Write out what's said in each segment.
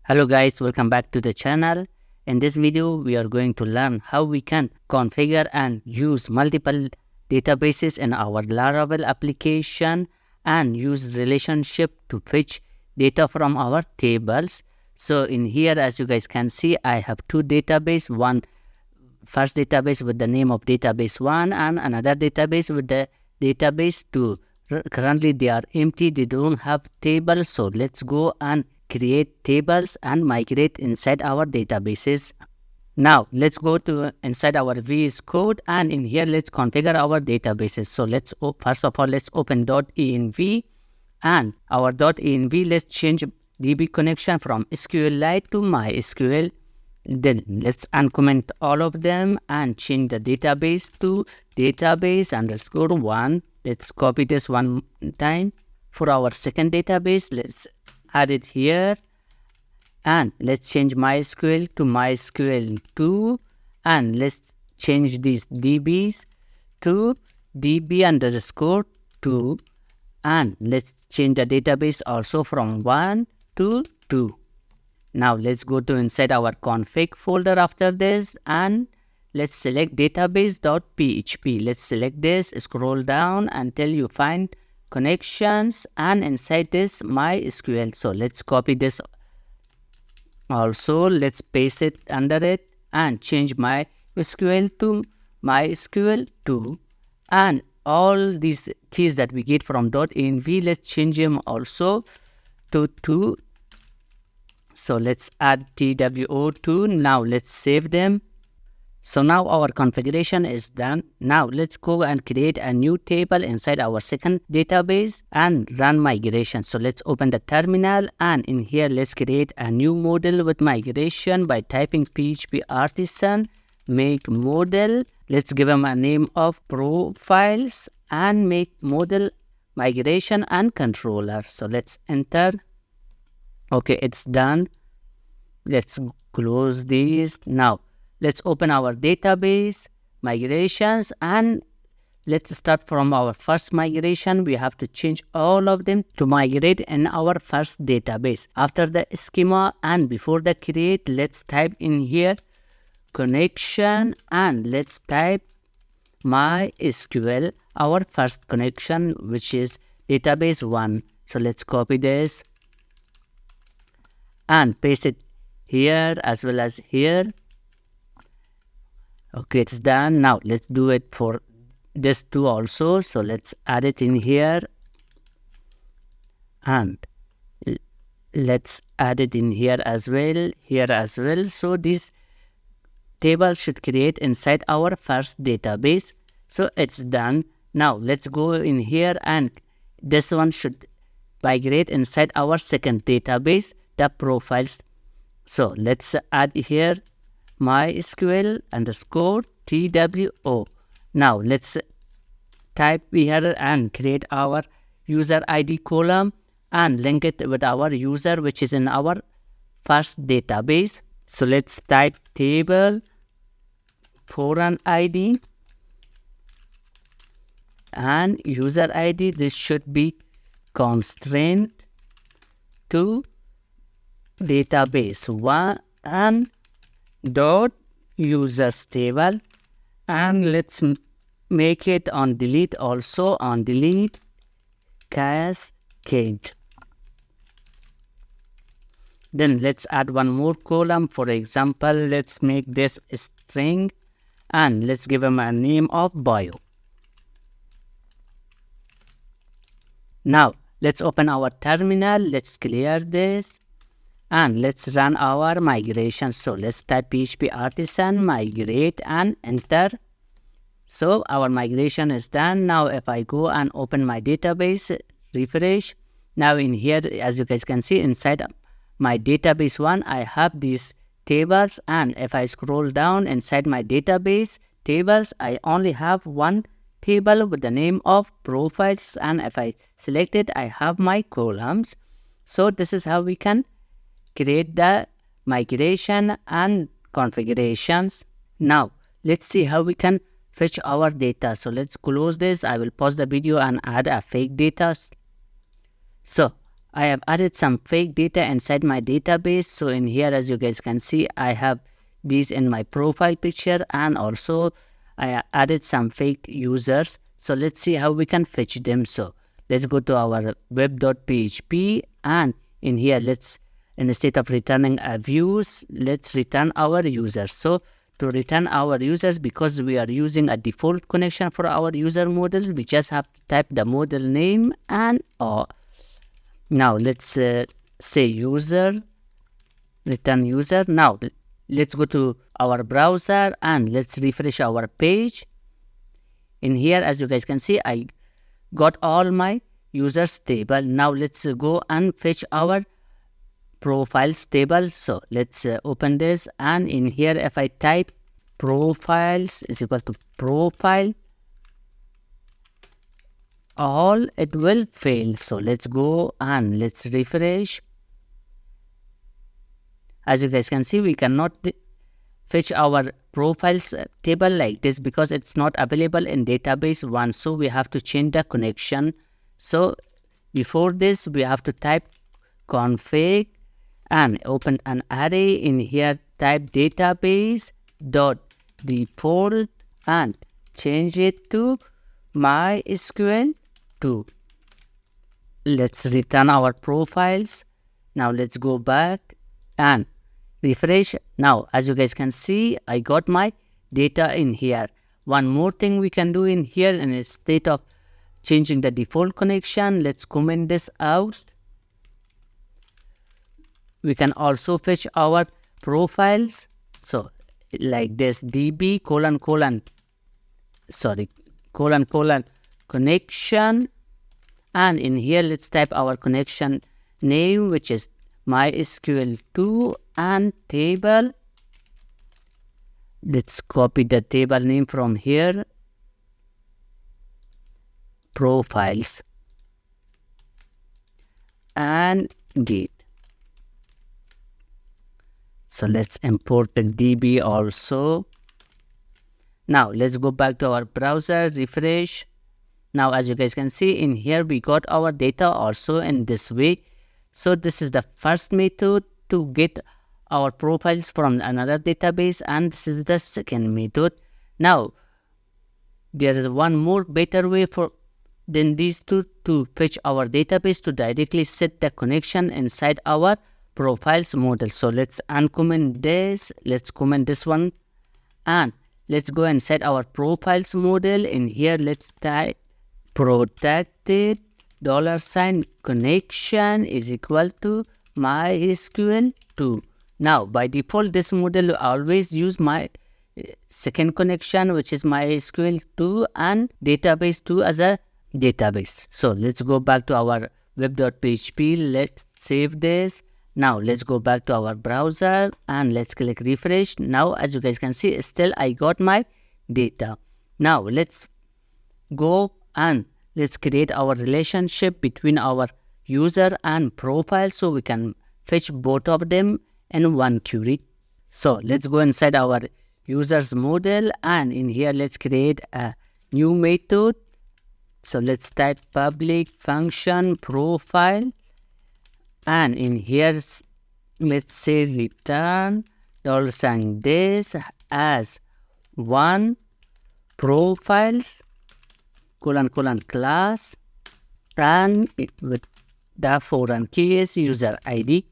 Hello guys, welcome back to the channel. In this video, we are going to learn how we can configure and use multiple databases in our Laravel application and use relationship to fetch data from our tables. So in here, as you guys can see, I have two databases, one first database with the name of database 1 and another database with the database 2. Currently they are empty, they don't have tables, so let's go and create tables and migrate inside our databases. Now let's go to inside our VS Code, and in here let's configure our databases. So let's first of all let's open .env, and our .env, let's change DB connection from SQLite to MySQL. Then let's uncomment all of them and change the database to database_1. Let's copy this one time. For our second database, let's add it here, and let's change MySQL to MySQL2, and let's change these DBs to DB_2, and let's change the database also from 1 to 2. Now let's go to inside our config folder after this, and let's select database.php. Let's select this, scroll down until you find connections, and inside this MySQL. So let's copy this also, let's paste it under it and change MySQL to MySQL2, and all these keys that we get from .env, let's change them also to 2. So let's add TWO2. Now let's save them. So now our configuration is done. Now let's go and create a new table inside our second database and run migration. So let's open the terminal, and in here let's create a new model with migration by typing PHP artisan make model. Let's give them a name of profiles and make model migration and controller. So let's enter. Okay, it's done. Let's close these. Now let's open our database migrations, and let's start from our first migration. We have to change all of them to migrate in our first database. After the schema and before the create, let's type in here connection, and let's type MySQL, our first connection, which is database 1. So let's copy this and paste it here as well as here. Okay, it's done. Now let's do it for this two also. So let's add it in here, and let's add it in here as well, here as well. So this table should create inside our first database. So it's done. Now let's go in here, and this one should migrate inside our second database, the profiles. So let's add here MySQL underscore TWO. Now let's type here and create our user ID column and link it with our user, which is in our first database. So let's type table foreign ID and user ID. This should be constraint to database 1 and dot users table, and let's make it on delete also, on delete cascade. Then let's add one more column. For example, let's make this a string, and let's give them a name of bio. Now let's open our terminal, let's clear this, and let's run our migration. So let's type PHP artisan migrate and enter. So our migration is done. Now if I go and open my database, refresh, now in here, as you guys can see, inside my database 1, I have these tables, and if I scroll down inside my database tables, I only have one table with the name of profiles, and if I select it, I have my columns. So this is how we can create the migration and configurations. Now let's see how we can fetch our data. So let's close this. I will pause the video and add a fake data. So I have added some fake data inside my database. So in here, as you guys can see, I have these in my profile picture, and also I added some fake users. So let's see how we can fetch them. So let's go to our web.php, and in here, instead of returning a views, let's return our users. So to return our users, because we are using a default connection for our user model, we just have to type the model name and now let's say user, return user. Now let's go to our browser and let's refresh our page. In here, as you guys can see, I got all my users table. Now let's go and fetch our profiles table. So let's open this, and in here, if I type profiles is equal to profile all, it will fail. So let's go and let's refresh. As you guys can see, we cannot fetch our profiles table like this because it's not available in database 1. So we have to change the connection. So before this, we have to type config and open an array. In here, type database dot default and change it to MySQL 2. Let's return our profiles. Now let's go back and refresh. Now as you guys can see, I got my data in here. One more thing we can do in here, instead of changing the default connection, let's comment this out. We can also fetch our profiles. So like this, db : connection, and in here let's type our connection name, which is MySQL2, and table. Let's copy the table name from here, profiles, and get. So let's import the DB also. Now let's go back to our browser, refresh. Now as you guys can see, in here we got our data also in this way. So this is the first method to get our profiles from another database, and this is the second method. Now there is one more better way than these two to fetch our database, to directly set the connection inside our profiles model. So let's uncomment this, let's comment this one, and let's go inside our profiles model. In here let's type protected $connection is equal to MySQL2. Now by default, this model will always use my second connection, which is MySQL2 and database2 as a database. So let's go back to our web.php. Let's save this. Now let's go back to our browser and let's click refresh. Now as you guys can see, still I got my data. Now let's go and let's create our relationship between our user and profile, so we can fetch both of them in one query. So let's go inside our users model, and in here let's create a new method. So let's type public function profile, and in here let's say return $this as one profiles class, and with the foreign key is user ID.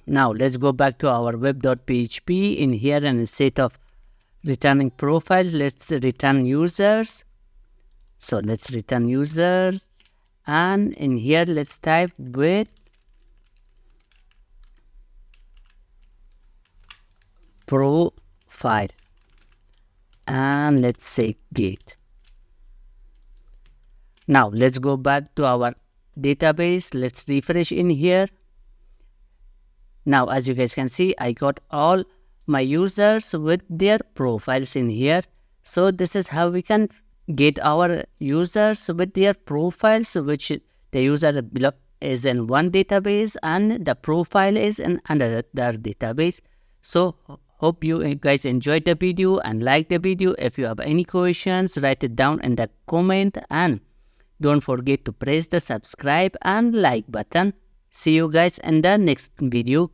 Now let's go back to our web.php. In here, and instead of returning profiles, let's return users. So let's return users, and in here let's type with profile, and let's say get. Now let's go back to our database. Let's refresh in here. Now as you guys can see, I got all my users with their profiles in here. So this is how we can get our users with their profiles, which the user is in one database and the profile is in another database. So hope you guys enjoyed the video and liked the video. If you have any questions, write it down in the comment, and Don't forget to press the subscribe and like button. See you guys in the next video.